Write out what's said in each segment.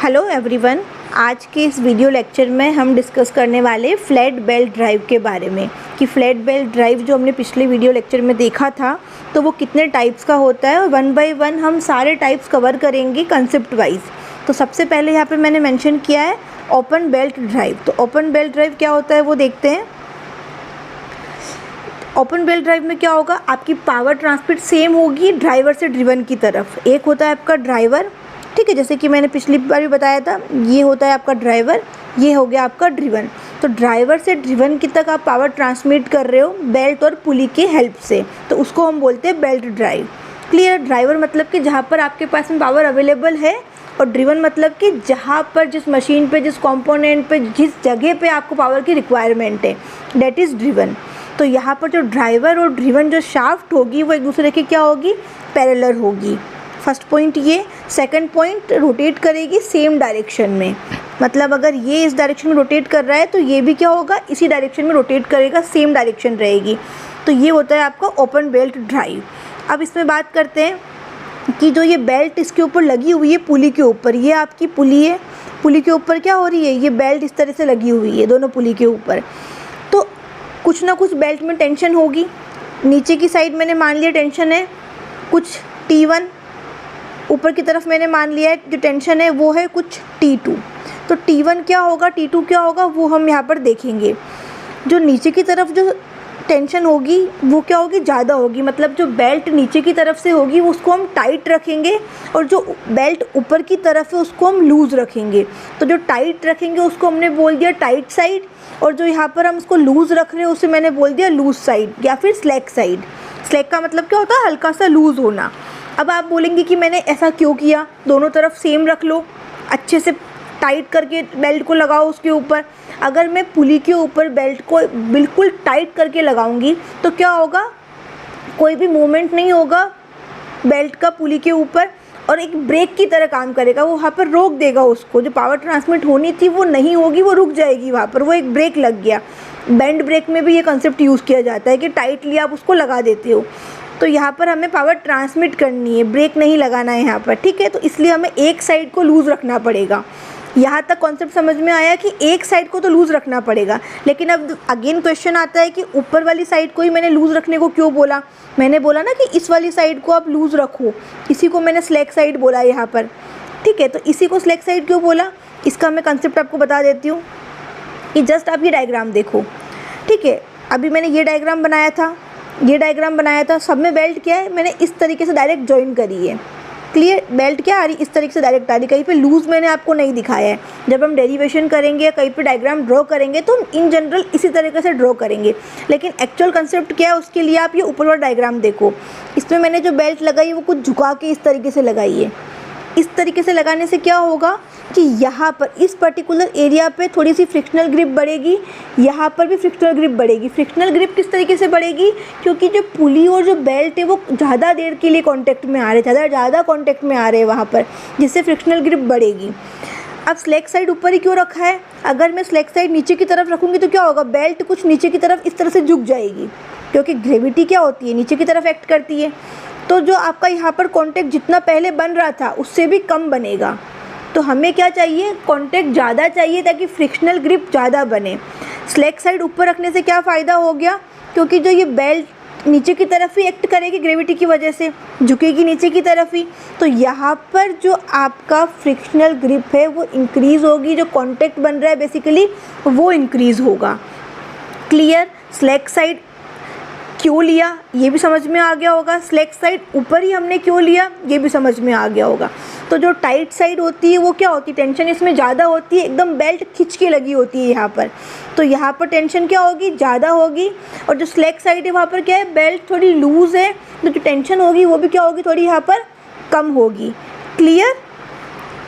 Hello everyone, आज के इस वीडियो लेक्चर में हम डिस्कस करने वाले फ्लैट बेल्ट ड्राइव के बारे में कि फ्लैट बेल्ट ड्राइव जो हमने पिछले वीडियो लेक्चर में देखा था तो वो कितने टाइप्स का होता है और वन बाय वन हम सारे टाइप्स कवर करेंगे कंसेप्ट वाइज। तो सबसे पहले यहाँ पे मैंने मेंशन किया है ओपन बेल्ट ड्राइव। तो ओपन बेल्ट ड्राइव क्या होता है वो देखते हैं। ओपन बेल्ट ड्राइव में क्या होगा, आपकी पावर ट्रांसमिट सेम होगी ड्राइवर से ड्रिवन की तरफ। एक होता है आपका ड्राइवर, ठीक है, जैसे कि मैंने पिछली बार भी बताया था, ये होता है आपका ड्राइवर, ये हो गया आपका ड्रिवन। तो ड्राइवर से ड्रिवन की तक आप पावर ट्रांसमिट कर रहे हो बेल्ट और पुली के हेल्प से, तो उसको हम बोलते हैं बेल्ट ड्राइव। क्लियर। ड्राइवर मतलब कि जहाँ पर आपके पास में पावर अवेलेबल है, और ड्रिवन मतलब कि जहाँ पर जिस मशीन पे, जिस कंपोनेंट पे, जिस जगह पे आपको पावर की रिक्वायरमेंट है, दैट इज़ ड्रिवन। तो यहाँ पर जो ड्राइवर और ड्रिवन जो शाफ्ट होगी वो एक दूसरे की क्या होगी, पैरेलल होगी। फर्स्ट पॉइंट ये। सेकंड पॉइंट, रोटेट करेगी सेम डायरेक्शन में, मतलब अगर ये इस डायरेक्शन में रोटेट कर रहा है तो ये भी क्या होगा, इसी डायरेक्शन में रोटेट करेगा, सेम डायरेक्शन रहेगी। तो ये होता है आपका ओपन बेल्ट ड्राइव। अब इसमें बात करते हैं कि जो ये बेल्ट इसके ऊपर लगी हुई है पुली के ऊपर, ये आपकी पुली है, पुली के ऊपर क्या हो रही है, ये बेल्ट इस तरह से लगी हुई है दोनों पुली के ऊपर। तो कुछ ना कुछ बेल्ट में टेंशन होगी। नीचे की साइड मैंने मान लिया टेंशन है कुछ T1, ऊपर की तरफ मैंने मान लिया है जो टेंशन है वो है कुछ T2। तो T1 क्या होगा, T2 क्या होगा, वो हम यहाँ पर देखेंगे। जो नीचे की तरफ जो टेंशन होगी वो क्या होगी, ज़्यादा होगी, मतलब जो बेल्ट नीचे की तरफ से होगी उसको हम टाइट रखेंगे, और जो बेल्ट ऊपर की तरफ है उसको हम लूज़ रखेंगे। तो जो टाइट रखेंगे उसको हमने बोल दिया टाइट साइड, और जो यहाँ पर हम उसको लूज़ रख रहे हैं उसे मैंने बोल दिया लूज़ साइड या फिर स्लैक साइड। स्लैक का मतलब क्या होता है, हल्का सा लूज़ होना। अब आप बोलेंगे कि मैंने ऐसा क्यों किया, दोनों तरफ सेम रख लो, अच्छे से टाइट करके बेल्ट को लगाओ उसके ऊपर। अगर मैं पुली के ऊपर बेल्ट को बिल्कुल टाइट करके लगाऊंगी तो क्या होगा, कोई भी मूवमेंट नहीं होगा बेल्ट का पुली के ऊपर, और एक ब्रेक की तरह काम करेगा, वो वहाँ पर रोक देगा उसको, जो पावर ट्रांसमिट होनी थी वो नहीं होगी, वो रुक जाएगी वहाँ पर, वो एक ब्रेक लग गया। बैंड ब्रेक में भी ये कंसेप्ट यूज़ किया जाता है कि टाइटली आप उसको लगा देते हो। तो यहाँ पर हमें पावर ट्रांसमिट करनी है, ब्रेक नहीं लगाना है यहाँ पर, ठीक है। तो इसलिए हमें एक साइड को लूज़ रखना पड़ेगा। यहाँ तक कॉन्सेप्ट समझ में आया कि एक साइड को तो लूज़ रखना पड़ेगा, लेकिन अब अगेन क्वेश्चन आता है कि ऊपर वाली साइड को ही मैंने लूज़ रखने को क्यों बोला। मैंने बोला ना कि इस वाली साइड को आप लूज़ रखो, इसी को मैंने स्लैक साइड बोला यहाँ पर, ठीक है। तो इसी को स्लैक साइड क्यों बोला, इसका मैं कंसेप्ट आपको बता देती हूँ कि जस्ट आप ये डायग्राम देखो, ठीक है। अभी मैंने ये डायग्राम बनाया था, ये डायग्राम बनाया था, सब में बेल्ट क्या है, मैंने इस तरीके से डायरेक्ट जॉइन करी है। क्लियर। बेल्ट क्या आ रही, इस तरीके से डायरेक्ट आ रही, कहीं पे लूज़ मैंने आपको नहीं दिखाया है। जब हम डेरिवेशन करेंगे, कहीं पे डायग्राम ड्रॉ करेंगे तो हम इन जनरल इसी तरीके से ड्रॉ करेंगे, लेकिन एक्चुअल कंसेप्ट क्या है उसके लिए आप ये ऊपर वाला डायग्राम देखो। इसमें मैंने जो बेल्ट लगाई है वो कुछ झुका के इस तरीके से लगाई है। इस तरीके से लगाने से क्या होगा कि यहाँ पर इस पर्टिकुलर एरिया पे थोड़ी सी फ्रिक्शनल ग्रिप बढ़ेगी, यहाँ पर भी फ्रिक्शनल ग्रिप बढ़ेगी। फ्रिक्शनल ग्रिप किस तरीके से बढ़ेगी, क्योंकि जो पुली और जो बेल्ट है वो ज़्यादा देर के लिए कांटेक्ट में आ रहे, ज़्यादा कांटेक्ट में आ रहे हैं वहाँ पर, जिससे फ्रिक्शनल ग्रिप बढ़ेगी। अब स्लैक साइड ऊपर ही क्यों रखा है, अगर मैं स्लैक साइड नीचे की तरफ रखूँगी तो क्या होगा, बेल्ट कुछ नीचे की तरफ इस तरह से झुक जाएगी, क्योंकि ग्रेविटी क्या होती है, नीचे की तरफ एक्ट करती है। तो जो आपका यहाँ पर कांटेक्ट जितना पहले बन रहा था उससे भी कम बनेगा। तो हमें क्या चाहिए, कांटेक्ट ज़्यादा चाहिए ताकि फ्रिक्शनल ग्रिप ज़्यादा बने। स्लैक साइड ऊपर रखने से क्या फ़ायदा हो गया, क्योंकि जो ये बेल्ट नीचे की तरफ ही एक्ट करेगी ग्रेविटी की वजह से, झुकेगी नीचे की तरफ ही, तो यहाँ पर जो आपका फ्रिक्शनल ग्रिप है वो इंक्रीज़ होगी, जो कांटेक्ट बन रहा है बेसिकली वो इंक्रीज़ होगा। क्लियर। स्लैक साइड क्यों लिया ये भी समझ में आ गया होगा, स्लैक साइड ऊपर ही हमने क्यों लिया ये भी समझ में आ गया होगा। तो जो टाइट साइड होती है वो क्या होती है, टेंशन इसमें ज़्यादा होती है, एकदम बेल्ट खिंच के लगी होती है यहाँ पर, तो यहाँ पर टेंशन क्या होगी, ज़्यादा होगी। और जो स्लैक साइड है वहाँ पर क्या है, बेल्ट थोड़ी लूज़ है, तो जो टेंशन होगी वो भी क्या होगी, थोड़ी यहाँ पर कम होगी। क्लियर।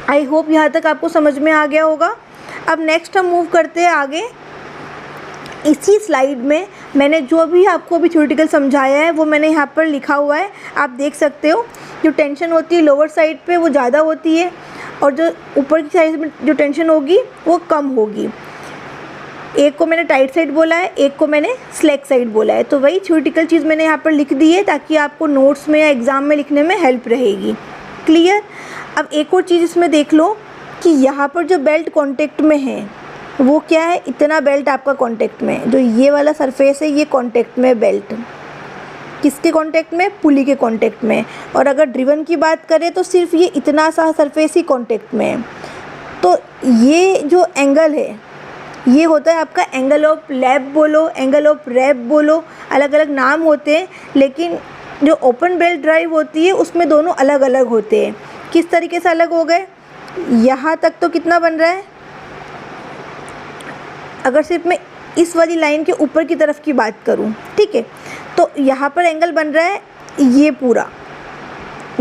आई होप यहाँ तक आपको समझ में आ गया होगा। अब नेक्स्ट हम मूव करते हैं आगे। इसी स्लाइड में मैंने जो भी आपको अभी थ्योरेटिकल समझाया है वो मैंने यहाँ पर लिखा हुआ है, आप देख सकते हो। जो टेंशन होती है लोअर साइड पे वो ज़्यादा होती है, और जो ऊपर की साइड में जो टेंशन होगी वो कम होगी। एक को मैंने टाइट साइड बोला है, एक को मैंने स्लैक साइड बोला है। तो वही थ्योरेटिकल चीज़ मैंने यहाँ पर लिख दी है ताकि आपको नोट्स में या एग्ज़ाम में लिखने में हेल्प रहेगी। क्लियर। अब एक और चीज़ इसमें देख लो कि यहाँ पर जो बेल्ट कांटेक्ट में है वो क्या है, इतना बेल्ट आपका कांटेक्ट में है। जो ये वाला सरफेस है ये कांटेक्ट में बेल्ट, किसके कांटेक्ट में, पुली के कांटेक्ट में। और अगर ड्रिवन की बात करें तो सिर्फ ये इतना सा सरफेस ही कांटेक्ट में है। तो ये जो एंगल है ये होता है आपका एंगल ऑफ लैप बोलो, एंगल ऑफ रैप बोलो, अलग अलग नाम होते हैं। लेकिन जो ओपन बेल्ट ड्राइव होती है उसमें दोनों अलग अलग होते हैं। किस तरीके से अलग हो गए, यहाँ तक तो कितना बन रहा है, अगर सिर्फ मैं इस वाली लाइन के ऊपर की तरफ की बात करूँ, ठीक है, तो यहाँ पर एंगल बन रहा है ये पूरा,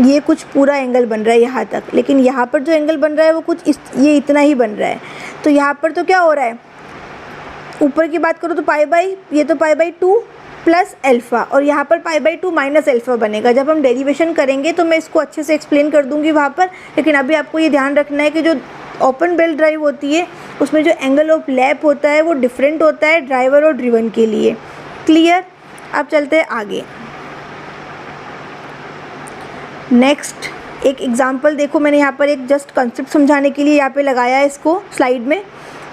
ये कुछ पूरा एंगल बन रहा है यहाँ तक। लेकिन यहाँ पर जो एंगल बन रहा है वो कुछ ये इतना ही बन रहा है। तो यहाँ पर तो क्या हो रहा है, ऊपर की बात करो तो पाई बाई, ये तो पाई बाई 2 प्लस अल्फ़ा, और यहाँ पर पाई बाई 2 माइनस अल्फ़ा बनेगा। जब हम डेरिवेशन करेंगे तो मैं इसको अच्छे से एक्सप्लेन कर दूँगी वहाँ पर। लेकिन अभी आपको ये ध्यान रखना है कि जो ओपन बेल्ट ड्राइव होती है उसमें जो एंगल ऑफ लैप होता है वो डिफरेंट होता है ड्राइवर और ड्रिवन के लिए। क्लियर। अब चलते हैं आगे। नेक्स्ट एक एग्जांपल देखो, मैंने यहाँ पर एक जस्ट कंसेप्ट समझाने के लिए यहाँ पे लगाया है इसको स्लाइड में,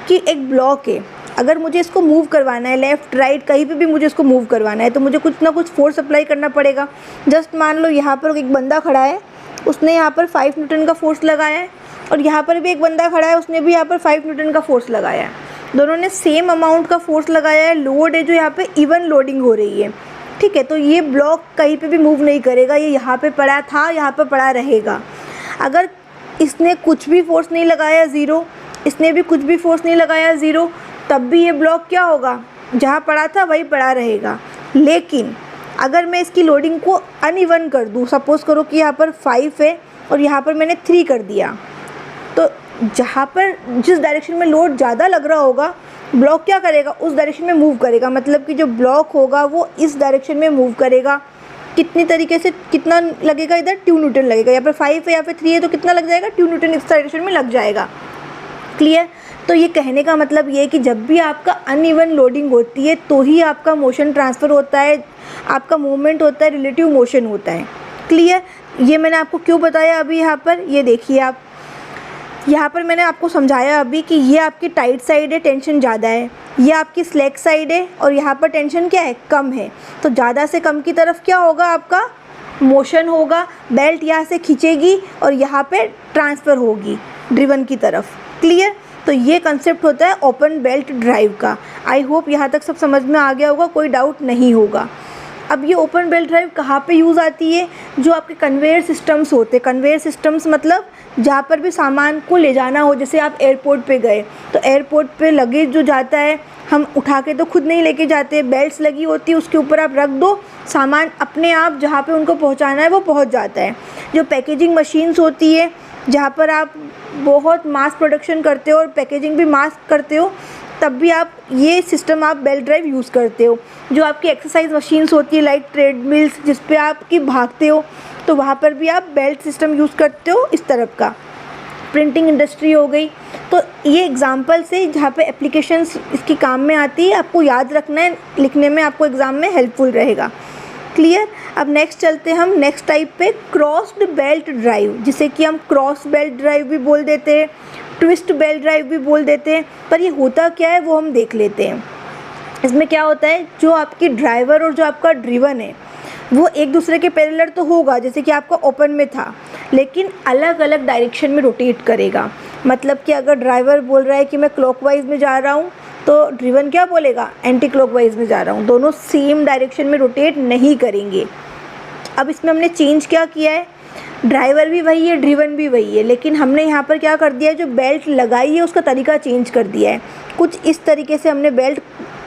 कि एक ब्लॉक है, अगर मुझे इसको मूव करवाना है लेफ़्ट राइट कहीं पे भी मुझे इसको मूव करवाना है तो मुझे कुछ ना कुछ फोर्स अप्लाई करना पड़ेगा। जस्ट मान लो यहाँ पर एक बंदा खड़ा है, उसने यहाँ पर 5 न्यूटन का फोर्स लगाया है, और यहाँ पर भी एक बंदा खड़ा है, उसने भी यहाँ पर 5 न्यूटन का फोर्स लगाया है। दोनों ने सेम अमाउंट का फोर्स लगाया है, लोड है जो यहाँ पे इवन लोडिंग हो रही है, ठीक है। तो ये ब्लॉक कहीं पे भी मूव नहीं करेगा, ये यहाँ पे पड़ा था, यहाँ पर पड़ा रहेगा। अगर इसने कुछ भी फोर्स नहीं लगाया 0, इसने भी कुछ भी फोर्स नहीं लगाया 0, तब भी ये ब्लॉक क्या होगा, जहाँ पड़ा था वही पड़ा रहेगा। लेकिन अगर मैं इसकी लोडिंग को अनइवन कर दूँ, सपोज़ करो कि यहाँ पर 5 है और यहाँ पर मैंने 3 कर दिया, तो जहाँ पर जिस डायरेक्शन में लोड ज़्यादा लग रहा होगा ब्लॉक क्या करेगा, उस डायरेक्शन में मूव करेगा। मतलब कि जो ब्लॉक होगा वो इस डायरेक्शन में मूव करेगा। कितनी तरीके से, कितना लगेगा, इधर 2 न्यूटन लगेगा। यहाँ पर 5 है, यहाँ पर 3 है, तो कितना लग जाएगा, 2 न्यूटन इस डायरेक्शन में लग जाएगा। क्लियर। तो ये कहने का मतलब ये है कि जब भी आपका अनइवन लोडिंग होती है तो ही आपका मोशन ट्रांसफ़र होता है, आपका मूवमेंट होता है, रिलेटिव मोशन होता है। क्लियर। ये मैंने आपको क्यों बताया अभी यहाँ पर, ये देखिए आप, यहाँ पर मैंने आपको समझाया अभी कि ये आपकी टाइट साइड है, टेंशन ज़्यादा है, ये आपकी स्लैक साइड है और यहाँ पर टेंशन क्या है, कम है। तो ज़्यादा से कम की तरफ क्या होगा, आपका मोशन होगा, बेल्ट यहाँ से खींचेगी और यहाँ पे ट्रांसफ़र होगी ड्रिवन की तरफ। क्लियर। तो ये कंसेप्ट होता है ओपन बेल्ट ड्राइव का। आई होप यहाँ तक सब समझ में आ गया होगा, कोई डाउट नहीं होगा। अब ये ओपन बेल्ट ड्राइव कहाँ पे यूज़ आती है, जो आपके कन्वेयर सिस्टम्स होते हैं। कन्वेयर सिस्टम्स मतलब जहाँ पर भी सामान को ले जाना हो, जैसे आप एयरपोर्ट पे गए तो एयरपोर्ट पे लगेज जो जाता है हम उठा के तो खुद नहीं लेके जाते, बेल्ट्स लगी होती है, उसके ऊपर आप रख दो, सामान अपने आप जहाँ पे उनको पहुँचाना है वो पहुँच जाता है। जो पैकेजिंग मशीन्स होती है, जहाँ पर आप बहुत मास प्रोडक्शन करते हो और पैकेजिंग भी मास करते हो, तब भी आप ये सिस्टम आप बेल्ट ड्राइव यूज़ करते हो। जो आपकी एक्सरसाइज मशीन्स होती है लाइक ट्रेडमिल्स जिस पे आपकी भागते हो, तो वहाँ पर भी आप बेल्ट सिस्टम यूज़ करते हो इस तरफ का। प्रिंटिंग इंडस्ट्री हो गई। तो ये एग्जांपल से जहाँ पे एप्लीकेशंस इसकी काम में आती है, आपको याद रखना है, लिखने में आपको एग्ज़ाम में हेल्पफुल रहेगा। क्लियर। अब नेक्स्ट चलते हैं हम नेक्स्ट टाइप पे, क्रॉस्ड बेल्ट ड्राइव, जिसे कि हम क्रॉस बेल्ट ड्राइव भी बोल देते हैं, ट्विस्ट बेल्ट ड्राइव भी बोल देते हैं। पर ये होता क्या है वो हम देख लेते हैं। इसमें क्या होता है, जो आपकी ड्राइवर और जो आपका ड्रिवन है वो एक दूसरे के पैरेलल तो होगा, जैसे कि आपका ओपन में था, लेकिन अलग अलग डायरेक्शन में रोटेट करेगा। मतलब कि अगर ड्राइवर बोल रहा है कि मैं क्लॉकवाइज में जा रहा हूँ तो ड्रिवन क्या बोलेगा, एंटी क्लॉकवाइज में जा रहा हूँ। दोनों सेम डायरेक्शन में रोटेट नहीं करेंगे। अब इसमें हमने चेंज क्या किया है, ड्राइवर भी वही है, ड्रिवन भी वही है, लेकिन हमने यहाँ पर क्या कर दिया है, जो बेल्ट लगाई है उसका तरीका चेंज कर दिया है। कुछ इस तरीके से हमने बेल्ट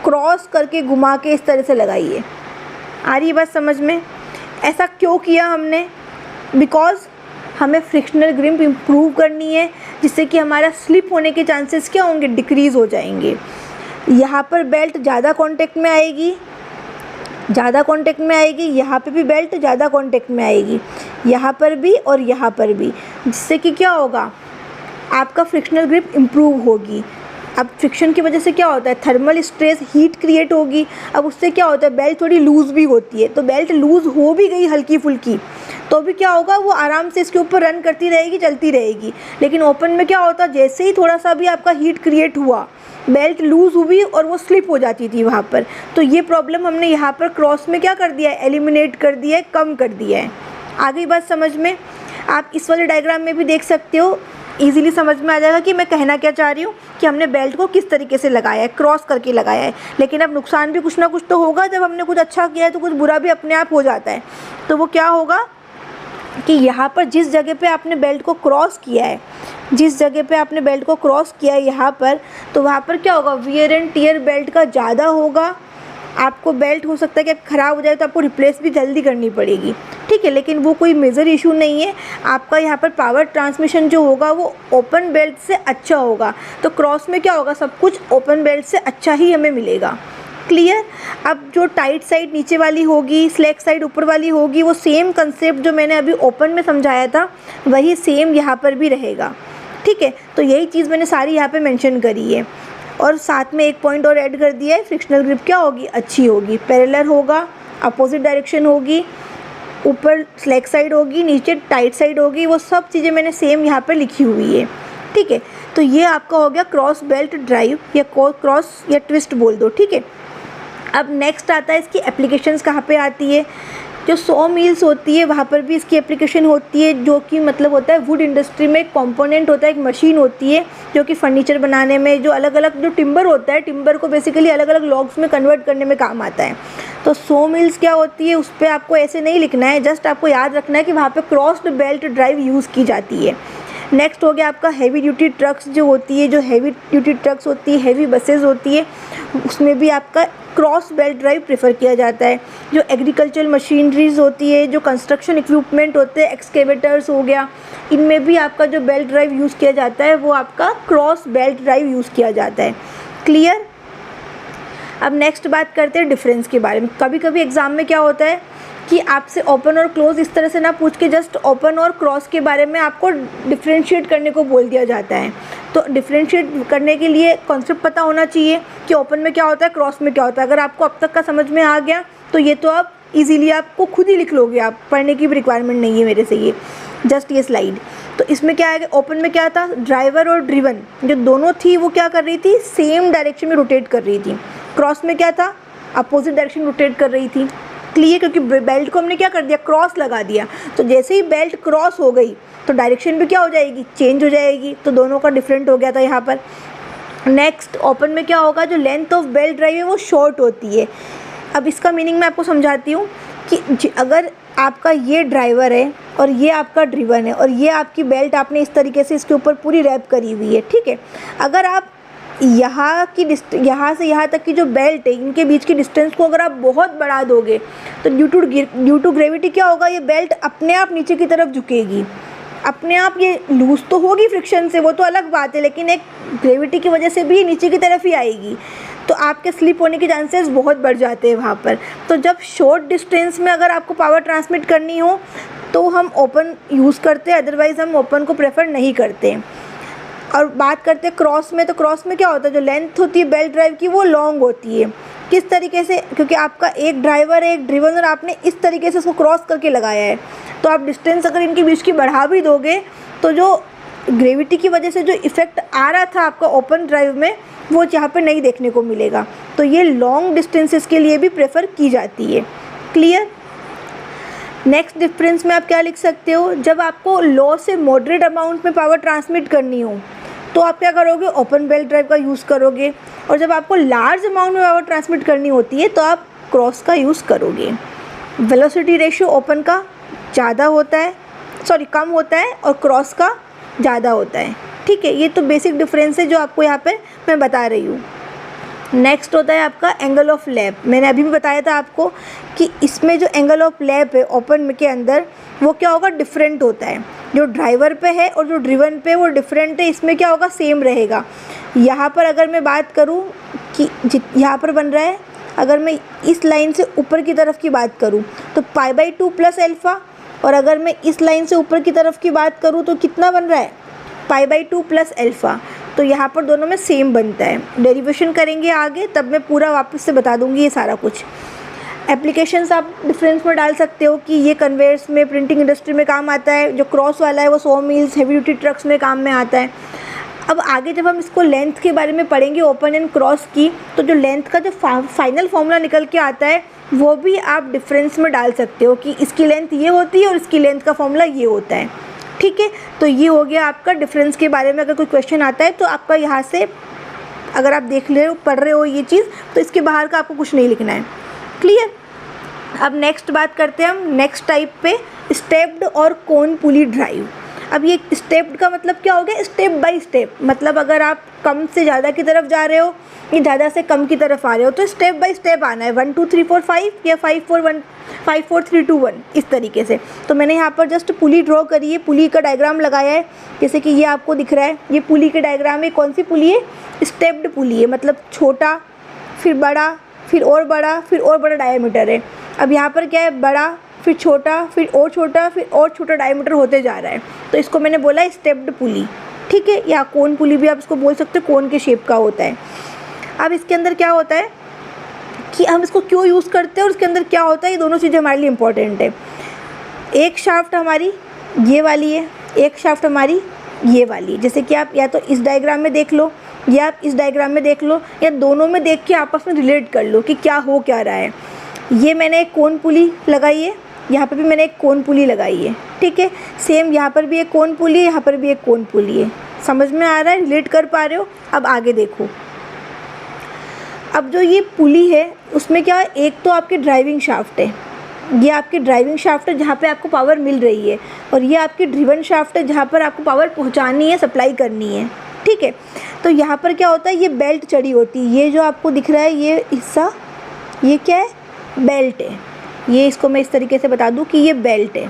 क्रॉस करके घुमा के इस तरह से लगाई है। आ रही है बात समझ में। ऐसा क्यों किया हमने, बिकॉज हमें फ्रिक्शनल ग्रिप इम्प्रूव करनी है, जिससे कि हमारा स्लिप होने के चांसेस क्या होंगे, डिक्रीज़ हो जाएंगे। यहाँ पर बेल्ट ज़्यादा कांटेक्ट में आएगी, ज़्यादा कांटेक्ट में आएगी, यहाँ पे भी बेल्ट ज़्यादा कांटेक्ट में आएगी, यहाँ पर भी और यहाँ पर भी, जिससे कि क्या होगा, आपका फ्रिक्शनल ग्रिप इम्प्रूव होगी। अब फ्रिक्शन की वजह से क्या होता है, थर्मल स्ट्रेस, हीट क्रिएट होगी। अब उससे क्या होता है, बेल्ट थोड़ी लूज़ भी होती है, तो बेल्ट लूज़ हो भी गई हल्की फुल्की तो भी क्या होगा, वो आराम से इसके ऊपर रन करती रहेगी, चलती रहेगी। लेकिन ओपन में क्या होता है, जैसे ही थोड़ा सा भी आपका हीट क्रिएट हुआ, बेल्ट लूज़ हुई और वो स्लिप हो जाती थी वहाँ पर। तो ये प्रॉब्लम हमने यहाँ पर क्रॉस में क्या कर दिया है, एलिमिनेट कर दिया है, कम कर दिया है। आ गई बात समझ में। आप इस वाले डायग्राम में भी देख सकते हो, ईजिली समझ में आ जाएगा कि मैं कहना क्या चाह रही हूँ, कि हमने बेल्ट को किस तरीके से लगाया है, क्रॉस करके लगाया है। लेकिन अब नुकसान भी कुछ ना कुछ तो होगा, जब हमने कुछ अच्छा किया है तो कुछ बुरा भी अपने आप हो जाता है। तो वो क्या होगा कि यहाँ पर जिस जगह पे आपने बेल्ट को क्रॉस किया है, जिस जगह पे आपने बेल्ट को क्रॉस किया है यहाँ पर, तो वहाँ पर क्या होगा, वियर एंड टियर बेल्ट का ज़्यादा होगा। आपको बेल्ट हो सकता है कि ख़राब हो जाए तो आपको रिप्लेस भी जल्दी करनी पड़ेगी, ठीक है। लेकिन वो कोई मेजर इशू नहीं है। आपका यहाँ पर पावर ट्रांसमिशन जो होगा वो ओपन बेल्ट से अच्छा होगा। तो क्रॉस में क्या होगा, सब कुछ ओपन बेल्ट से अच्छा ही हमें मिलेगा। क्लियर। अब जो टाइट साइड नीचे वाली होगी, स्लैक साइड ऊपर वाली होगी, वो सेम कंसेप्ट जो मैंने अभी ओपन में समझाया था वही सेम यहाँ पर भी रहेगा, ठीक है। तो यही चीज़ मैंने सारी यहाँ पे मेंशन करी है। और साथ में एक पॉइंट और ऐड कर दिया है, फ्रिक्शनल ग्रिप क्या होगी, अच्छी होगी, पैरेलल होगा, अपोजिट डायरेक्शन होगी, ऊपर स्लैक साइड होगी, नीचे टाइट साइड होगी। वो सब चीज़ें मैंने सेम यहाँ पर लिखी हुई है, ठीक है। तो ये आपका हो गया क्रॉस बेल्ट ड्राइव, या क्रॉस या ट्विस्ट बोल दो, ठीक है। अब नेक्स्ट आता है इसकी एप्लीकेशंस कहाँ पे आती है। जो सॉ मिल्स होती है वहाँ पर भी इसकी एप्लीकेशन होती है, जो कि मतलब होता है वुड इंडस्ट्री में एक कंपोनेंट होता है, एक मशीन होती है जो कि फर्नीचर बनाने में, जो अलग अलग जो टिम्बर होता है, टिम्बर को बेसिकली अलग अलग लॉग्स में कन्वर्ट करने में काम आता है। तो सॉ मिल्स क्या होती है, उस पर आपको ऐसे नहीं लिखना है, जस्ट आपको याद रखना है कि वहाँ पर क्रॉस्ड बेल्ट ड्राइव यूज़ की जाती है। नेक्स्ट हो गया आपका हैवी ड्यूटी ट्रक्स जो होती है, जो हैवी ड्यूटी ट्रक्स होती है, हैवी बसेस होती है, उसमें भी आपका क्रॉस बेल्ट ड्राइव प्रेफर किया जाता है। जो एग्रीकल्चरल मशीनरीज होती है, जो कंस्ट्रक्शन इक्विपमेंट होते हैं, एक्सकेवेटर्स हो गया, इनमें भी आपका जो बेल्ट ड्राइव यूज़ किया जाता है वो आपका क्रॉस बेल्ट ड्राइव यूज़ किया जाता है। क्लियर। अब नेक्स्ट बात करते हैं डिफरेंस के बारे में। कभी कभी एग्ज़ाम में क्या होता है कि आपसे ओपन और क्लोज इस तरह से ना पूछ के जस्ट ओपन और क्रॉस के बारे में आपको डिफ्रेंशिएट करने को बोल दिया जाता है। तो डिफ्रेंशिएट करने के लिए कॉन्सेप्ट पता होना चाहिए कि ओपन में क्या होता है, क्रॉस में क्या होता है। अगर आपको अब तक का समझ में आ गया तो ये तो आप इजीली आपको खुद ही लिख लोगे, आप पढ़ने की भी रिक्वायरमेंट नहीं है मेरे से, ये जस्ट ये स्लाइड। तो इसमें क्या है, ओपन में क्या था, ड्राइवर और ड्रिवन जो दोनों थी वो क्या कर रही थी, सेम डायरेक्शन में रोटेट कर रही थी। क्रॉस में क्या था, अपोजिट डायरेक्शन रोटेट कर रही थी। क्लियर, क्योंकि बेल्ट को हमने क्या कर दिया, क्रॉस लगा दिया। तो जैसे ही बेल्ट क्रॉस हो गई तो डायरेक्शन भी क्या हो जाएगी, चेंज हो जाएगी। तो दोनों का डिफरेंट हो गया था यहाँ पर। नेक्स्ट ओपन में क्या होगा, जो लेंथ ऑफ बेल्ट ड्राइव है वो शॉर्ट होती है। अब इसका मीनिंग मैं आपको समझाती हूँ कि अगर आपका ये ड्राइवर है और ये आपका ड्रिवन है और ये आपकी बेल्ट आपने इस तरीके से इसके ऊपर पूरी रैप करी हुई है, ठीक है। अगर आप यहाँ से यहाँ तक की जो बेल्ट है, इनके बीच की डिस्टेंस को अगर आप बहुत बढ़ा दोगे तो ड्यू टू ग्रेविटी क्या होगा, ये बेल्ट अपने आप नीचे की तरफ झुकेगी। अपने आप ये लूज़ तो होगी फ्रिक्शन से, वो तो अलग बात है, लेकिन एक ग्रेविटी की वजह से भी ये नीचे की तरफ ही आएगी। तो आपके स्लिप होने के चांसेस बहुत बढ़ जाते हैं वहाँ पर। तो जब शॉर्ट डिस्टेंस में अगर आपको पावर ट्रांसमिट करनी हो तो हम ओपन यूज़ करते हैं, अदरवाइज़ हम ओपन को प्रेफर नहीं करते। और बात करते हैं क्रॉस में, तो क्रॉस में क्या होता है, जो लेंथ होती है बेल्ट ड्राइव की वो लॉन्ग होती है। किस तरीके से, क्योंकि आपका एक ड्राइवर है, एक ड्रिवन, और आपने इस तरीके से उसको क्रॉस करके लगाया है, तो आप डिस्टेंस अगर इनके बीच की बढ़ा भी दोगे तो जो ग्रेविटी की वजह से जो इफ़ेक्ट आ रहा था आपका ओपन ड्राइव में वो यहाँ पर नहीं देखने को मिलेगा। तो ये लॉन्ग डिस्टेंसेस के लिए भी प्रेफर की जाती है। क्लियर। नेक्स्ट डिफरेंस में आप क्या लिख सकते हो, जब आपको लो से मॉडरेट अमाउंट में पावर ट्रांसमिट करनी हो तो आप क्या करोगे, ओपन बेल्ट ड्राइव का यूज़ करोगे। और जब आपको लार्ज अमाउंट में पावर ट्रांसमिट करनी होती है तो आप क्रॉस का यूज़ करोगे। वेलोसिटी रेशियो ओपन का ज़्यादा होता है, कम होता है, और क्रॉस का ज़्यादा होता है, ठीक है। ये तो बेसिक डिफरेंस है जो आपको यहाँ पे मैं बता रही हूँ। नेक्स्ट होता है आपका एंगल ऑफ लैप। मैंने अभी भी बताया था आपको कि इसमें जो एंगल ऑफ लैप है ओपन के अंदर वो क्या होगा, डिफरेंट होता है। जो ड्राइवर पे है और जो ड्रिवन पे वो डिफरेंट है, इसमें क्या होगा, सेम रहेगा। यहाँ पर अगर मैं बात करूँ कि यहाँ पर बन रहा है, अगर मैं इस लाइन से ऊपर की तरफ की बात करूँ तो π/2 प्लस एल्फ़ा, और अगर मैं इस लाइन से ऊपर की तरफ की बात करूँ तो कितना बन रहा है, π/2 प्लस एल्फ़ा। तो यहाँ पर दोनों में सेम बनता है। डेरिवेशन करेंगे आगे, तब मैं पूरा वापस से बता दूँगी ये सारा कुछ। एप्लीकेशंस आप डिफरेंस में डाल सकते हो कि ये कन्वेयर्स में, प्रिंटिंग इंडस्ट्री में काम आता है, जो क्रॉस वाला है वो saw mills, heavy duty trucks में काम में आता है। अब आगे जब हम इसको लेंथ के बारे में पढ़ेंगे, ओपन एंड क्रॉस की, तो जो लेंथ का जो फाइनल फॉर्मूला निकल के आता है वो भी आप डिफरेंस में डाल सकते हो कि इसकी लेंथ ये होती है और इसकी लेंथ का फॉर्मूला ये होता है। ठीक है, तो ये हो गया आपका डिफरेंस के बारे में। अगर कोई क्वेश्चन आता है तो आपका यहाँ से अगर आप देख ले पढ़ रहे हो ये चीज़, तो इसके बाहर का आपको कुछ नहीं लिखना है। क्लियर। अब नेक्स्ट बात करते हैं हम नेक्स्ट टाइप पे, स्टेप्ड और कोन पुली ड्राइव। अब ये स्टेप्ड का मतलब क्या हो गया? स्टेप बाय स्टेप, मतलब अगर आप कम से ज़्यादा की तरफ जा रहे हो या ज़्यादा से कम की तरफ आ रहे हो तो स्टेप बाय स्टेप आना है, 1 2 3 4 5 या 5 4 3 2 1 इस तरीके से। तो मैंने यहाँ पर जस्ट पुली ड्रॉ करी है, पुली का डायग्राम लगाया है, जैसे कि ये आपको दिख रहा है, ये पुली के डायग्राम है। कौन सी पुली है? स्टेप्ड पुली है, मतलब छोटा फिर बड़ा फिर और बड़ा फिर और बड़ा डायमीटर है। अब यहाँ पर क्या है? बड़ा फिर छोटा फिर और छोटा फिर और छोटा डायमीटर होते जा रहा है, तो इसको मैंने बोला स्टेप्ड पुली। ठीक है, या कोन पुली भी आप इसको बोल सकते हो, कोन के शेप का होता है। अब इसके अंदर क्या होता है कि हम इसको क्यों यूज़ करते हैं और इसके अंदर क्या होता है, ये दोनों चीज़ें हमारे लिए इम्पॉर्टेंट है। एक शाफ्ट हमारी ये वाली है, एक शाफ्ट हमारी ये वाली है। जैसे कि आप या तो इस डायग्राम में देख लो या आप इस डायग्राम में देख लो, या दोनों में देख के आपस में रिलेट कर लो कि क्या हो क्या रहा है। ये मैंने एक कोन पुली लगाई है, यहाँ पर भी मैंने एक कोन पुली लगाई है। ठीक है, सेम यहाँ पर भी एक कोन पुली है, यहाँ पर भी एक कोन पुली है। समझ में आ रहा है? रिलेट कर पा रहे हो? अब आगे देखो। अब जो ये पुली है उसमें क्या है, एक तो आपकी ड्राइविंग शाफ्ट है, ये आपकी ड्राइविंग शाफ्ट है जहाँ पे आपको पावर मिल रही है, और ये आपकी ड्रिवन शाफ्ट है जहाँ पर आपको पावर पहुँचानी है, सप्लाई करनी है। ठीक है, तो यहाँ पर क्या होता है, ये बेल्ट चढ़ी होती है। ये जो आपको दिख रहा है ये हिस्सा, ये क्या है? बेल्ट है। ये इसको मैं इस तरीके से बता दूं कि ये बेल्ट है।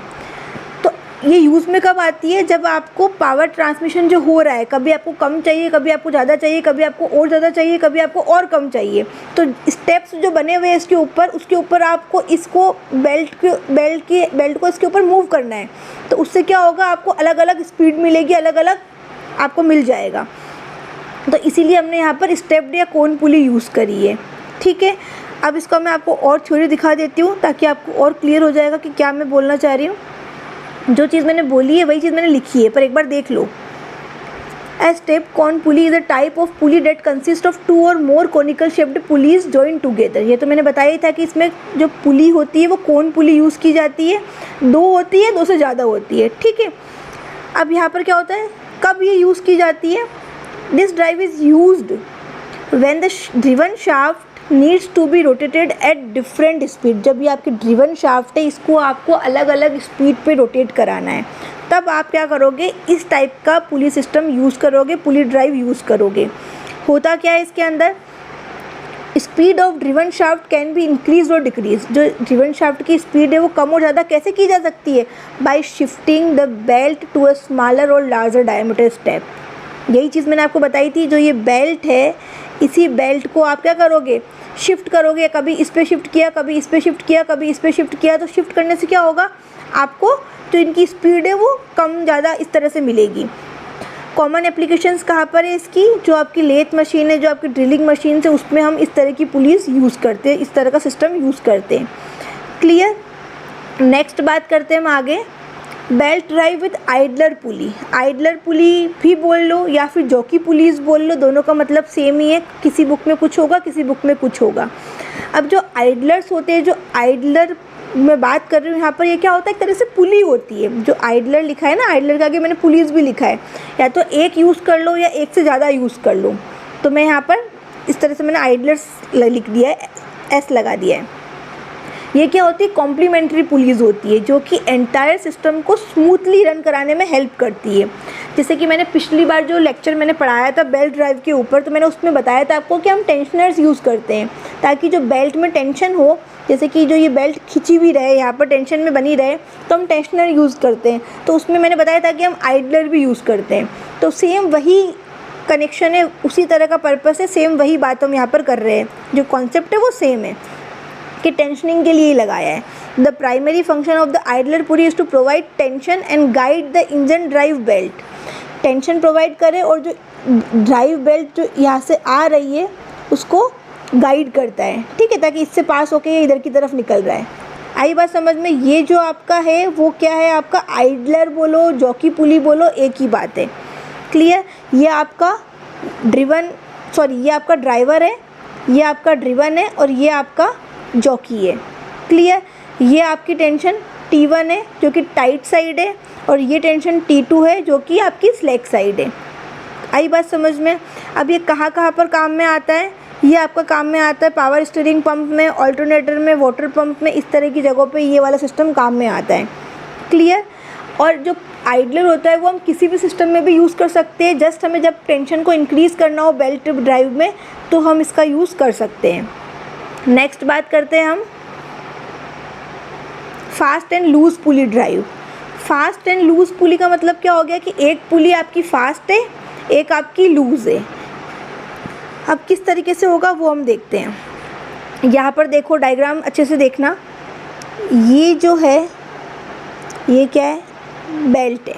तो ये यूज़ में कब आती है? जब आपको पावर ट्रांसमिशन जो हो रहा है, कभी आपको कम चाहिए, कभी आपको ज़्यादा चाहिए, कभी आपको और ज़्यादा चाहिए, कभी आपको और कम चाहिए। तो स्टेप्स जो बने हुए हैं इसके ऊपर, उसके ऊपर आपको इसको बेल्ट को इसके ऊपर मूव करना है। तो उससे क्या होगा, आपको अलग अलग स्पीड मिलेगी, अलग अलग आपको मिल जाएगा। तो इसीलिए हमने यहाँ पर स्टेप्ड या कोन पुली यूज़ करी है। ठीक है, अब इसका मैं आपको और थ्योरी दिखा देती हूँ ताकि आपको और क्लियर हो जाएगा कि क्या मैं बोलना चाह रही हूँ। जो चीज़ मैंने बोली है वही चीज़ मैंने लिखी है, पर एक बार देख लो। A step cone pulley is a type of pulley that consist of 2 और more conical shaped pulleys join together. ये तो मैंने बताया ही था कि इसमें जो पुली होती है वो कोन पुली यूज़ की जाती है, 2 होती है, 2 से ज़्यादा होती है। ठीक है, अब यहाँ पर क्या होता है, कब ये यूज़ की जाती है? This drive is used when the driven shaft needs to be rotated at different speed. जब ये आपकी ड्रिवन शाफ्ट है, इसको आपको अलग अलग स्पीड पे रोटेट कराना है, तब आप क्या करोगे, इस टाइप का पुली सिस्टम यूज़ करोगे, पुली ड्राइव यूज़ करोगे। होता क्या है इसके अंदर, speed of driven shaft can be increase और डिक्रीज। जो ड्रिवन शाफ्ट की स्पीड है वो कम और ज़्यादा कैसे की जा सकती है? By shifting the belt to a smaller और लार्जर डायमीटर स्टेप। यही चीज़ मैंने आपको बताई थी। जो ये बेल्ट है, इसी बेल्ट को आप क्या करोगे, शिफ्ट करोगे। कभी इस पे शिफ्ट किया, कभी इस पे शिफ्ट किया, कभी इस पे शिफ्ट किया। तो शिफ्ट करने से क्या होगा, आपको जो इनकी स्पीड है वो कम ज़्यादा इस तरह से मिलेगी। कॉमन एप्लीकेशंस कहाँ पर है इसकी? जो आपकी लेथ मशीन है, जो आपकी ड्रिलिंग मशीन है, उसमें हम इस तरह की पुलिस यूज़ करते हैं, इस तरह का सिस्टम यूज़ करते हैं। क्लियर। नेक्स्ट बात करते हैं हम आगे, belt drive with idler pulley. Idler pulley भी बोल लो या फिर जॉकी पुलीज बोल लो, दोनों का मतलब सेम ही है। किसी बुक में कुछ होगा, किसी बुक में कुछ होगा। अब जो आइडलर्स होते हैं, जो आइडलर मैं बात कर रही हूँ यहाँ पर, ये क्या होता है, एक तरह से पुली होती है। जो आइडलर लिखा है ना, आइडलर के आगे मैंने पुलिस भी लिखा है, या तो एक यूज़ कर लो या एक से ज़्यादा यूज़ कर लो। तो मैं यहाँ पर इस तरह से मैंने आइडलर्स लिख दिया है, एस लगा दिया है। ये क्या होती है, कॉम्प्लीमेंट्री पुलीज होती है, जो कि एंटायर सिस्टम को स्मूथली रन कराने में हेल्प करती है। जैसे कि मैंने पिछली बार जो लेक्चर मैंने पढ़ाया था बेल्ट ड्राइव के ऊपर, तो मैंने उसमें बताया था आपको कि हम टेंशनर्स यूज़ करते हैं ताकि जो बेल्ट में टेंशन हो, जैसे कि जो ये बेल्ट खिंची हुई रहे, यहाँ पर टेंशन में बनी रहे, तो हम टेंशनर यूज़ करते हैं। तो उसमें मैंने बताया था कि हम आइडलर भी यूज़ करते हैं। तो सेम वही कनेक्शन है, उसी तरह का पर्पस है, सेम वही बात हम यहाँ पर कर रहे हैं। जो कॉन्सेप्ट है वो सेम है कि टेंशनिंग के लिए ही लगाया है। The primary function of the idler pulley is to provide tension and guide the engine drive belt. Tension provide करे और जो ड्राइव बेल्ट जो यहाँ से आ रही है उसको गाइड करता है, ठीक है, ताकि इससे पास होके ये इधर की तरफ निकल रहा है। आई बात समझ में। ये जो आपका है वो क्या है, आपका आइडलर बोलो, जॉकी पुली बोलो, एक ही बात है। क्लियर। ये आपका ये आपका ड्राइवर है, ये आपका ड्रिवन है और ये आपका जॉकी है। क्लियर। ये आपकी टेंशन T1 है जो कि टाइट साइड है और ये टेंशन T2 है जो कि आपकी स्लैक साइड है। आई बात समझ में। अब ये कहाँ कहाँ पर काम में आता है, ये आपका काम में आता है पावर स्टीयरिंग पंप में, ऑल्टरनेटर में, वाटर पंप में, इस तरह की जगहों पे ये वाला सिस्टम काम में आता है। क्लियर। और जो आइडलर होता है वो हम किसी भी सिस्टम में भी यूज़ कर सकते हैं, जस्ट हमें जब टेंशन को इंक्रीज़ करना हो बेल्ट ड्राइव में तो हम इसका यूज़ कर सकते हैं। नेक्स्ट बात करते हैं हम fast and loose pulley drive. Fast and loose pulley का मतलब क्या हो गया कि एक पुली आपकी फास्ट है, एक आपकी लूज़ है। अब किस तरीके से होगा वो हम देखते हैं। यहाँ पर देखो, डायग्राम अच्छे से देखना। ये जो है ये क्या है, बेल्ट है,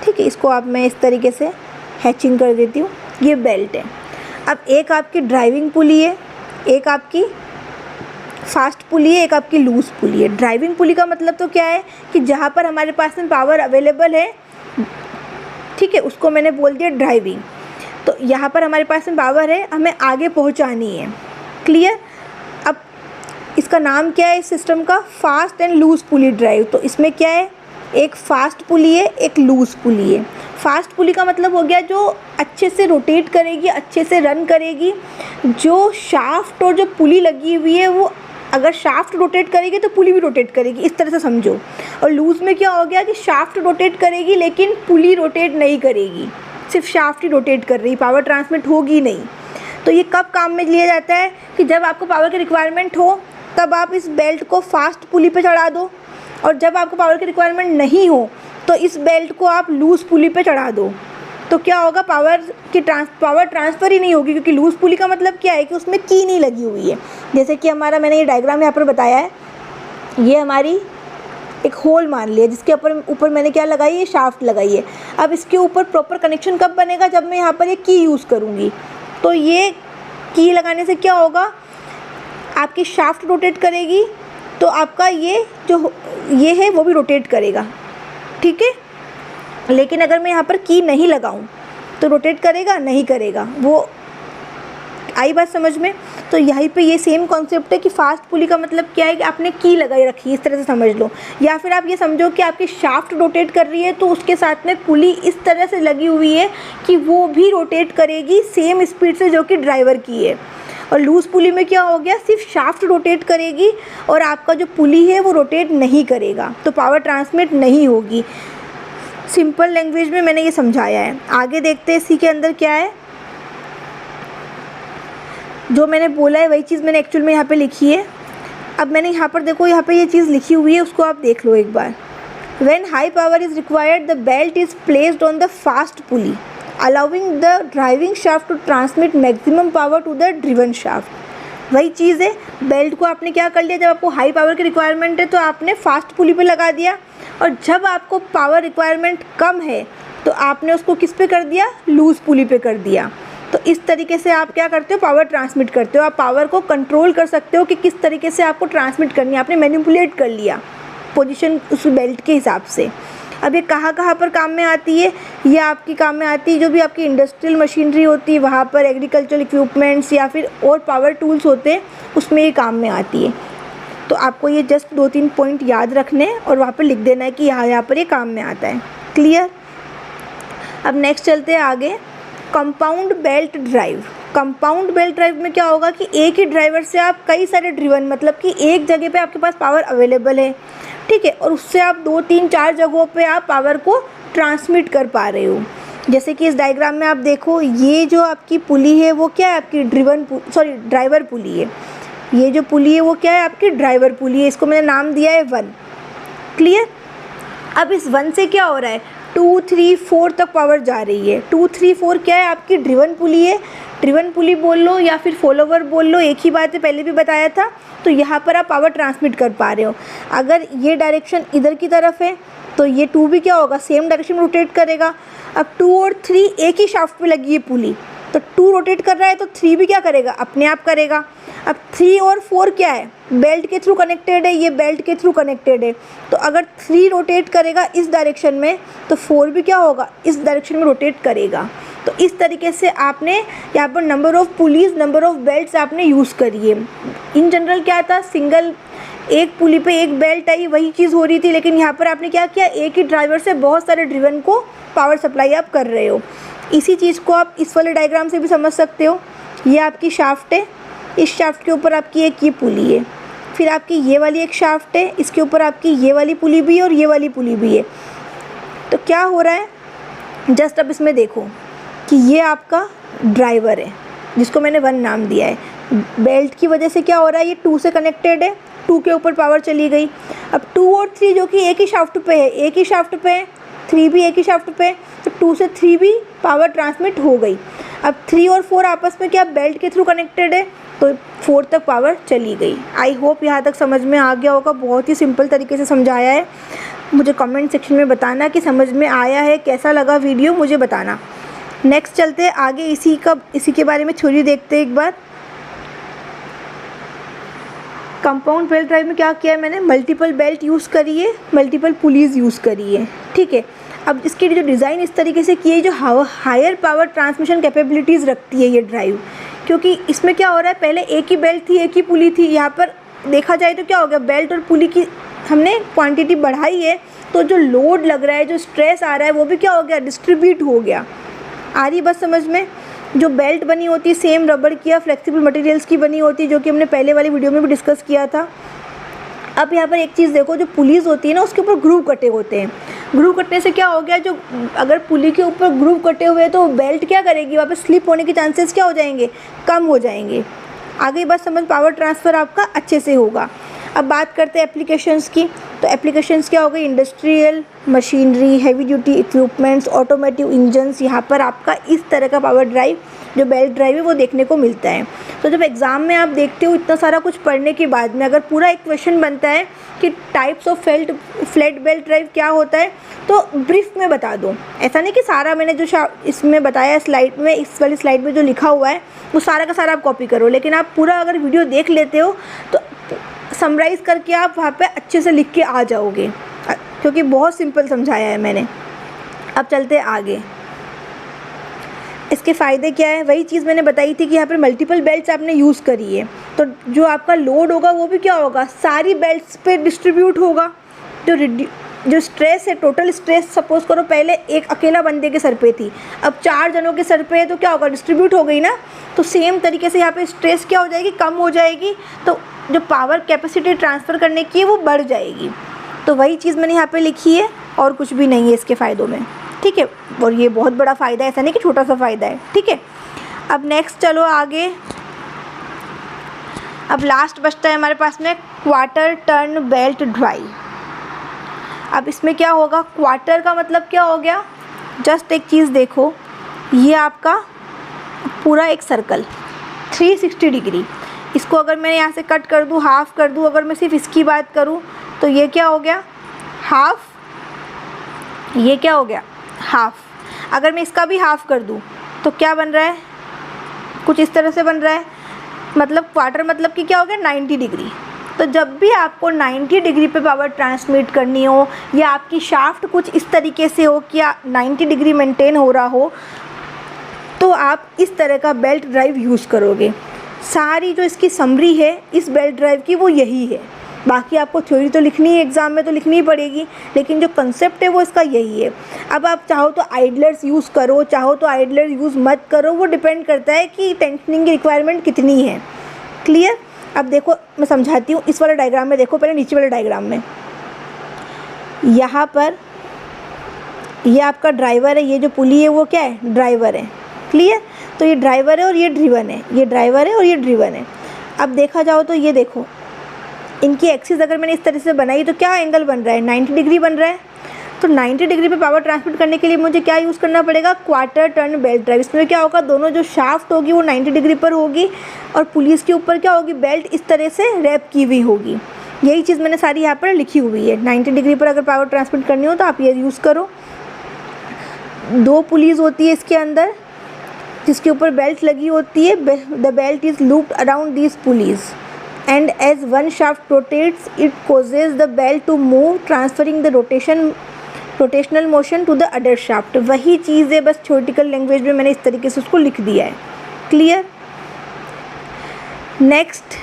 ठीक है। इसको आप मैं इस तरीके से हैचिंग कर देती हूँ, ये बेल्ट है। अब एक आपकी ड्राइविंग पुली है, एक आपकी फास्ट पुली है, एक आपकी लूज़ पुली है। ड्राइविंग पुली का मतलब तो क्या है कि जहाँ पर हमारे पास में पावर अवेलेबल है, ठीक है, उसको मैंने बोल दिया ड्राइविंग। तो यहाँ पर हमारे पास में पावर है, हमें आगे पहुँचानी है। क्लियर। अब इसका नाम क्या है इस सिस्टम का, fast and loose pulley drive. तो इसमें क्या है, एक फास्ट पुली है, एक लूज़ पुली है। फास्ट पुली का मतलब हो गया जो अच्छे से रोटेट करेगी, अच्छे से रन करेगी। जो शाफ्ट और जो पुली लगी हुई है वो अगर शाफ्ट रोटेट करेगी तो पुली भी रोटेट करेगी, इस तरह से समझो। और लूज़ में क्या हो गया कि शाफ्ट रोटेट करेगी लेकिन पुली रोटेट नहीं करेगी, सिर्फ शाफ्ट ही रोटेट कर रही, पावर ट्रांसमिट होगी नहीं। तो ये कब काम में लिया जाता है कि जब आपको पावर की रिक्वायरमेंट हो तब आप इस बेल्ट को फास्ट पुली पे चढ़ा दो, और जब आपको पावर की रिक्वायरमेंट नहीं हो तो इस बेल्ट को आप लूज़ पुली पे चढ़ा दो। तो क्या होगा, पावर ट्रांसफ़र ही नहीं होगी, क्योंकि लूज़ पुली का मतलब क्या है कि उसमें की नहीं लगी हुई है। जैसे कि मैंने ये डायग्राम यहाँ पर बताया है, ये हमारी एक होल मान लिया जिसके ऊपर मैंने क्या लगाई है, शाफ्ट लगाई है। अब इसके ऊपर प्रॉपर कनेक्शन कब बनेगा, जब मैं यहाँ पर ये की यूज़ करूँगी। तो ये की लगाने से क्या होगा, आपकी शाफ्ट रोटेट करेगी तो आपका ये जो ये है वो भी रोटेट करेगा, ठीक है। लेकिन अगर मैं यहाँ पर की नहीं लगाऊँ तो रोटेट करेगा नहीं करेगा, वो आई बात समझ में। तो यहीं पे ये सेम कॉन्सेप्ट है कि फास्ट पुली का मतलब क्या है कि आपने की लगाई रखी है, इस तरह से समझ लो। या फिर आप ये समझो कि आपकी शाफ्ट रोटेट कर रही है तो उसके साथ में पुली इस तरह से लगी हुई है कि वो भी रोटेट करेगी सेम स्पीड से जो कि ड्राइवर की है। और लूज़ पुली में क्या हो गया, सिर्फ शाफ्ट रोटेट करेगी और आपका जो पुली है वो रोटेट नहीं करेगा, तो पावर ट्रांसमिट नहीं होगी। सिंपल लैंग्वेज में मैंने ये समझाया है। आगे देखते हैं इसी के अंदर क्या है। जो मैंने बोला है वही चीज़ मैंने एक्चुअल में यहाँ पे लिखी है। अब मैंने यहाँ पर देखो, यहाँ पे ये चीज़ लिखी हुई है, उसको आप देख लो एक बार। When high power is required, the belt is placed on the fast pulley, allowing the driving shaft to transmit maximum power to the driven shaft. वही चीज़ है, बेल्ट को आपने क्या कर लिया, जब आपको हाई पावर की रिक्वायरमेंट है तो आपने फास्ट पुली पे लगा दिया, और जब आपको पावर रिक्वायरमेंट कम है तो आपने उसको किस पे कर दिया, लूज़ पुली पे कर दिया। तो इस तरीके से आप क्या करते हो, पावर ट्रांसमिट करते हो। आप पावर को कंट्रोल कर सकते हो कि किस तरीके से आपको ट्रांसमिट करनी है, आपने मैनिपुलेट कर लिया पोजीशन उस बेल्ट के हिसाब से। अब ये कहाँ कहाँ पर काम में आती है, ये आपकी काम में आती है जो भी आपकी इंडस्ट्रियल मशीनरी होती है वहाँ पर, एग्रीकल्चरल इक्विपमेंट्स या फिर और पावर टूल्स होते हैं उसमें ये काम में आती है। तो आपको ये जस्ट 2-3 पॉइंट याद रखने और वहाँ पर लिख देना है कि यहाँ पर ये काम में आता है। क्लियर। अब नेक्स्ट चलते हैं आगे, compound belt drive. Compound belt drive में क्या होगा कि एक ही ड्राइवर से आप कई सारे ड्रिवन, मतलब कि एक जगह पे आपके पास पावर अवेलेबल है, ठीक है, और उससे आप 2-3-4 जगहों पे आप पावर को ट्रांसमिट कर पा रहे हो। जैसे कि इस डायग्राम में आप देखो, ये जो आपकी पुली है वो क्या है, आपकी ड्राइवर पुली है। ये जो पुली है वो क्या है, आपकी ड्राइवर पुली है। इसको मैंने नाम दिया है 1। क्लियर। अब इस 1 से क्या हो रहा है, 2, 3, 4 तक पावर जा रही है। 2, 3, 4 क्या है, आपकी ड्रिवन पुली है। ड्रिवन पुली बोल लो या फिर फॉलोवर बोल लो, एक ही बात है, पहले भी बताया था। तो यहाँ पर आप पावर ट्रांसमिट कर पा रहे हो। अगर ये डायरेक्शन इधर की तरफ है तो ये 2 भी क्या होगा, सेम डायरेक्शन में रोटेट करेगा। अब 2 और 3 एक ही शाफ्ट पे लगी है पुली, तो 2 रोटेट कर रहा है तो 3 भी क्या करेगा, अपने आप करेगा। अब 3 और 4 क्या है, बेल्ट के थ्रू कनेक्टेड है, ये बेल्ट के थ्रू कनेक्टेड है। तो अगर 3 रोटेट करेगा इस डायरेक्शन में तो 4 भी क्या होगा, इस डायरेक्शन में रोटेट करेगा। तो इस तरीके से आपने यहाँ पर number of pulleys, number of belts आपने यूज़ करी है। इन जनरल क्या था, सिंगल एक पुली पे एक बेल्ट आई, वही चीज़ हो रही थी। लेकिन यहाँ पर आपने क्या किया, एक ही ड्राइवर से बहुत सारे ड्रिवन को पावर सप्लाई आप कर रहे हो। इसी चीज़ को आप इस वाले डायग्राम से भी समझ सकते हो। ये आपकी शाफ्ट है, इस शाफ्ट के ऊपर आपकी एक ये पुली है, फिर आपकी ये वाली एक शाफ्ट है, इसके ऊपर आपकी ये वाली पुली भी है और ये वाली पुली भी है। तो क्या हो रहा है, जस्ट अब इसमें देखो कि ये आपका ड्राइवर है जिसको मैंने 1 नाम दिया है। बेल्ट की वजह से क्या हो रहा है, ये 2 से कनेक्टेड है, 2 के ऊपर पावर चली गई। अब 2 और 3 जो कि एक ही शाफ्ट पे है, एक ही शाफ्ट पे है, 3 भी एक ही शाफ्ट पे है, तो 2 से 3 भी पावर ट्रांसमिट हो गई। अब 3 और 4 आपस में क्या बेल्ट के थ्रू कनेक्टेड है, तो 4 तक पावर चली गई। आई होप यहाँ तक समझ में आ गया होगा, बहुत ही सिंपल तरीके से समझाया है। मुझे कमेंट सेक्शन में बताना कि समझ में आया है, कैसा लगा वीडियो मुझे बताना। नेक्स्ट चलते हैं आगे, इसी के बारे में थ्योरी देखते हैं एक बार। कंपाउंड बेल्ट ड्राइव में क्या किया है मैंने, मल्टीपल बेल्ट यूज़ करी है, मल्टीपल पुलीज़ यूज़ करी है, ठीक है। अब इसकी जो डिज़ाइन इस तरीके से की है, जो हायर पावर ट्रांसमिशन कैपेबिलिटीज़ रखती है ये ड्राइव, क्योंकि इसमें क्या हो रहा है, पहले एक ही बेल्ट थी, एक ही पुली थी। यहाँ पर देखा जाए तो क्या हो गया, बेल्ट और पुली की हमने क्वांटिटी बढ़ाई है, तो जो लोड लग रहा है, जो स्ट्रेस आ रहा है, वो भी क्या हो गया, डिस्ट्रीब्यूट हो गया। आ रही बस समझ में। जो बेल्ट बनी होती है सेम रबड़ की या फ्लेक्सिबल मटेरियल्स की बनी होती है, जो कि हमने पहले वाली वीडियो में भी डिस्कस किया था। अब यहाँ पर एक चीज़ देखो, जो पुलीज़ होती है ना, उसके ऊपर ग्रूव कटे होते हैं। ग्रूव कटने से क्या हो गया, जो अगर पुली के ऊपर ग्रूव कटे हुए हैं तो बेल्ट क्या करेगी, वहाँ पर स्लिप होने के चांसेस क्या हो जाएंगे, कम हो जाएंगे। आगे बस समझ, पावर ट्रांसफ़र आपका अच्छे से होगा। अब बात करते हैं एप्लीकेशंस की। तो एप्लीकेशंस क्या हो गई, industrial machinery, heavy duty equipments, automotive engines. यहाँ पर आपका इस तरह का पावर ड्राइव, जो बेल्ट ड्राइव है, वो देखने को मिलता है। तो जब एग्ज़ाम में आप देखते हो इतना सारा कुछ पढ़ने के बाद में अगर पूरा एक क्वेश्चन बनता है कि types of flat belt drive क्या होता है, तो ब्रीफ में बता दो। ऐसा नहीं कि सारा मैंने जो इसमें बताया स्लाइड में, इस वाली स्लाइड में जो लिखा हुआ है वो सारा का सारा आप कॉपी करो, लेकिन आप पूरा अगर वीडियो देख लेते हो तो समराइज़ करके आप वहाँ पे अच्छे से लिख के आ जाओगे, क्योंकि बहुत सिंपल समझाया है मैंने। अब चलते हैं आगे, इसके फ़ायदे क्या है, वही चीज़ मैंने बताई थी कि यहाँ पर मल्टीपल बेल्ट्स आपने यूज़ करी है, तो जो आपका लोड होगा वो भी क्या होगा, सारी बेल्ट्स पे डिस्ट्रीब्यूट होगा। जो स्ट्रेस है, टोटल स्ट्रेस सपोज़ करो पहले एक अकेला बंदे के सर पे थी, अब 4 जनों के सर पे है, तो क्या होगा, डिस्ट्रीब्यूट हो गई ना। तो सेम तरीके से यहाँ पे स्ट्रेस क्या हो जाएगी, कम हो जाएगी, तो जो पावर कैपेसिटी ट्रांसफ़र करने की है वो बढ़ जाएगी। तो वही चीज़ मैंने यहाँ पे लिखी है, और कुछ भी नहीं है इसके फ़ायदों में, ठीक है। और ये बहुत बड़ा फ़ायदा है, ऐसा नहीं कि छोटा सा फ़ायदा है, ठीक है। अब नेक्स्ट चलो आगे। अब लास्ट बचता है हमारे पास में क्वार्टर टर्न बेल्ट ड्राइव। अब इसमें क्या होगा, क्वार्टर का मतलब क्या हो गया, जस्ट एक चीज़ देखो, ये आपका पूरा एक सर्कल 360 डिग्री, इसको अगर मैं यहाँ से कट कर दूँ, हाफ़ कर दूँ, अगर मैं सिर्फ इसकी बात करूँ तो ये क्या हो गया, हाफ़, ये क्या हो गया, हाफ़। अगर मैं इसका भी हाफ़ कर दूँ तो क्या बन रहा है, कुछ इस तरह से बन रहा है। मतलब क्वार्टर मतलब कि क्या हो गया, 90 डिग्री। तो जब भी आपको 90 डिग्री पे पावर ट्रांसमिट करनी हो, या आपकी शाफ्ट कुछ इस तरीके से हो कि 90 डिग्री मेंटेन हो रहा हो, तो आप इस तरह का बेल्ट ड्राइव यूज़ करोगे। सारी जो इसकी समरी है इस बेल्ट ड्राइव की वो यही है। बाकी आपको थ्योरी तो लिखनी है, एग्ज़ाम में तो लिखनी ही पड़ेगी, लेकिन जो कंसेप्ट है वो इसका यही है। अब आप चाहो तो आइडलर्स यूज़ करो, चाहो तो आइडलर यूज़ मत करो, वो डिपेंड करता है कि टेंशनिंग की रिक्वायरमेंट कितनी है। क्लियर। अब देखो मैं समझाती हूँ, इस वाले डायग्राम में देखो, पहले नीचे वाले डायग्राम में, यहाँ पर ये आपका ड्राइवर है, ये जो पुली है वो क्या है, ड्राइवर है। क्लियर। तो ये ड्राइवर है और ये ड्रिवन है, ये ड्राइवर है और ये ड्रिवन है। अब देखा जाओ तो ये देखो, इनकी एक्सिस अगर मैंने इस तरह से बनाई तो क्या एंगल बन रहा है, 90 डिग्री बन रहा है। तो 90 डिग्री पे पावर ट्रांसमिट करने के लिए मुझे क्या यूज़ करना पड़ेगा, क्वार्टर टर्न बेल्ट ड्राइव। इसमें क्या होगा, दोनों जो शाफ्ट होगी वो 90 डिग्री पर होगी, और पुलिस के ऊपर क्या होगी, बेल्ट इस तरह से रैप की हुई होगी। यही चीज़ मैंने सारी यहाँ पर लिखी हुई है। 90 डिग्री पर अगर पावर ट्रांसमिट करनी हो तो आप ये यूज़ करो। 2 पुलीज़ होती है इसके अंदर, जिसके ऊपर बेल्ट लगी होती है। The belt is looped around these pulleys and as one shaft rotates it causes the belt to move, transferring the rotational motion to the other shaft. वही चीज़ है, बस थ्योरेटिकल लैंग्वेज में मैंने इस तरीके से उसको लिख दिया है। क्लियर। नेक्स्ट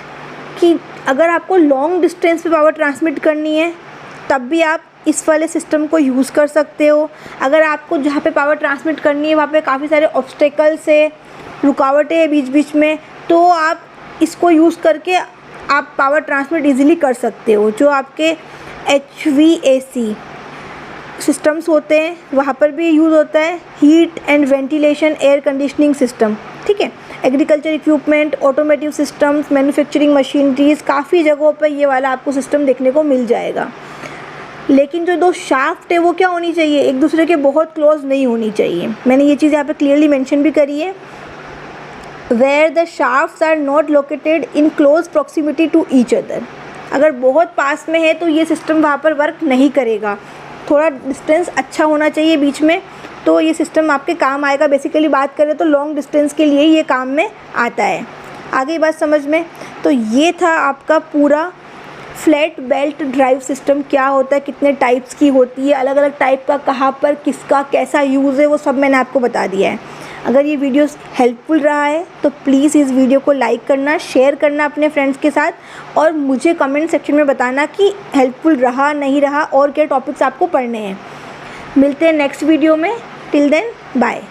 कि अगर आपको लॉन्ग डिस्टेंस पे पावर ट्रांसमिट करनी है तब भी आप इस वाले सिस्टम को यूज़ कर सकते हो। अगर आपको जहाँ पे पावर ट्रांसमिट करनी है वहाँ पे काफ़ी सारे ऑब्स्टेकल्स है, रुकावटें हैं बीच बीच में, तो आप इसको यूज़ करके आप पावर ट्रांसमिट इजीली कर सकते हो। जो आपके HVAC सिस्टम्स होते हैं वहाँ पर भी यूज़ होता है। Heat and ventilation air conditioning system, ठीक है। Agriculture equipment, automotive systems, manufacturing machineries, काफ़ी जगहों पर ये वाला आपको सिस्टम देखने को मिल जाएगा। लेकिन जो 2 शाफ्ट है वो क्या होनी चाहिए, एक दूसरे के बहुत क्लोज नहीं होनी चाहिए। मैंने ये चीज़ यहाँ पे क्लियरली मेंशन भी करी है। Where the shafts are not located in close proximity to each other. अगर बहुत पास में है तो ये सिस्टम वहाँ पर वर्क नहीं करेगा। थोड़ा डिस्टेंस अच्छा होना चाहिए बीच में, तो ये सिस्टम आपके काम आएगा। बेसिकली बात करें तो लॉन्ग डिस्टेंस के लिए ये काम में आता है। आगे बात समझ में। तो ये था आपका पूरा फ्लैट बेल्ट ड्राइव सिस्टम क्या होता है, कितने टाइप्स की होती है, अलग अलग टाइप का कहाँ पर किसका कैसा यूज़ है, वो सब मैंने आपको बता दिया है। अगर ये वीडियो हेल्पफुल रहा है तो प्लीज़ इस वीडियो को लाइक करना, शेयर करना अपने फ्रेंड्स के साथ, और मुझे कमेंट सेक्शन में बताना कि हेल्पफुल रहा नहीं रहा और क्या टॉपिक्स आपको पढ़ने हैं। मिलते हैं नेक्स्ट वीडियो में। Till then bye.